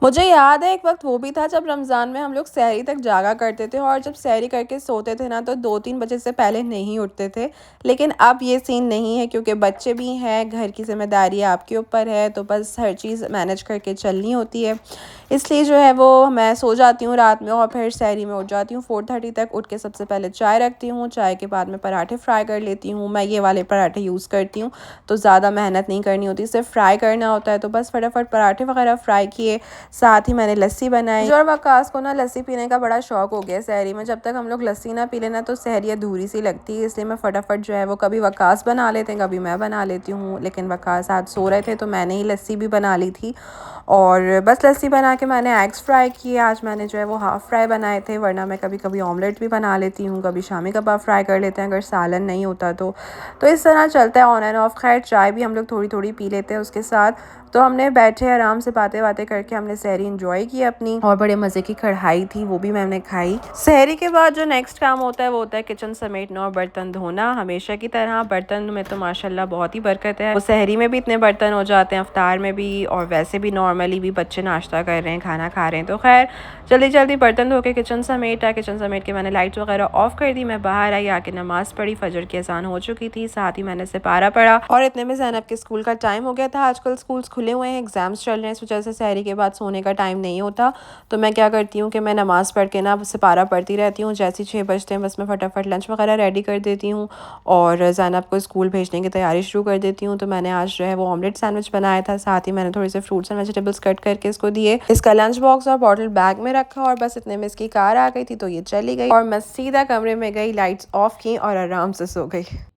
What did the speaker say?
मुझे याद है एक वक़्त वो भी था जब रमज़ान में हम लोग सहरी तक जागा करते थे और जब सहरी करके सोते थे ना तो 2-3 बजे से पहले नहीं उठते थे। लेकिन अब ये सीन नहीं है क्योंकि बच्चे भी हैं, घर की ज़िम्मेदारी आपके ऊपर है तो बस हर चीज़ मैनेज करके चलनी होती है। इसलिए जो है वो मैं सो जाती हूँ रात में और फिर सहरी में उठ जाती हूँ 4:30 तक। उठ के सबसे पहले चाय रखती हूँ, चाय के बाद में पराठे फ्राई कर लेती हूँ। मैं ये वाले पराठे यूज़ करती हूँ, तो ज़्यादा मेहनत नहीं करनी होती, सिर्फ़ फ्राई करना होता है। तो बस फटाफट पराठे वग़ैरह फ्राई किए, साथ ही मैंने लस्सी बनाई। मुझे और वकास को ना लस्सी पीने का बड़ा शौक हो गया सहरी में। जब तक हम लोग लस्सी ना पी लेना तो सहरी अधूरी सी लगती है, इसलिए मैं फटाफट जो है वो कभी वकास बना लेते हैं, कभी मैं बना लेती हूँ। लेकिन वकास आज सो रहे थे तो मैंने ही लस्सी भी बना ली थी और बस लस्सी बना के मैंने एग्स फ्राई किए। आज मैंने जो है वो हाफ़ फ्राई बनाए थे, वरना मैं कभी कभी ऑमलेट भी बना लेती हूँ, कभी शामी कबाब फ्राई कर लेते हैं अगर सालन नहीं होता तो इस तरह चलता है ऑन एंड ऑफ। खैर चाय भी हम लोग थोड़ी थोड़ी पी लेते हैं उसके साथ। तो हमने बैठे आराम से बातें बातें करके हमने सहरी इंजॉय की अपनी, और बड़े मज़े की कढ़ाई थी वो भी मैंने खाई। सहरी के बाद जो नेक्स्ट काम होता है वो होता है किचन समेटना और बर्तन धोना। हमेशा की तरह बर्तन में तो माशाल्लाह बहुत ही बरकत है। वो सहरी में भी इतने बर्तन हो जाते हैं, अफ्तार में भी, और वैसे भी नॉर्मली भी बच्चे नाश्ता कर रहे हैं, खाना खा रहे हैं। तो खैर जल्दी जल्दी बर्तन धो के किचन समेटा। किचन समेट के मैंने लाइट्स वगैरह ऑफ कर दी। मैं बाहर आई, आके नमाज़ पढ़ी, फजर की अज़ान हो चुकी थी, साथ ही मैंने सिपारा पढ़ा और इतने में ज़ैनब के स्कूल का टाइम हो गया था। आजकल स्कूल्स खुले हुए हैं, एग्ज़ाम्स चल रहे हैं, इस वजह से सहरी के बाद सोने का टाइम नहीं होता। तो मैं क्या करती हूँ कि मैं नमाज़ पढ़ के ना सिपारा पढ़ती रहती हूँ। जैसे ही 6 बजते हैं बस मैं फटाफट लंच वगैरह रेडी कर देती हूँ और ज़ैनब को स्कूल भेजने की तैयारी शुरू कर देती हूँ। तो मैंने आज जो है वो ऑमलेट सैंडविच बनाया था, साथ ही मैंने थोड़े से फ्रूट्स एंड वेजिटेबल्स कट करके इसको दिए। इसका लंच बॉक्स और बॉटल बैग में रखा और बस इतने में इसकी कार आ गई थी तो ये चली गई और मैं सीधा कमरे में गई, लाइट्स ऑफ की और आराम से सो गई।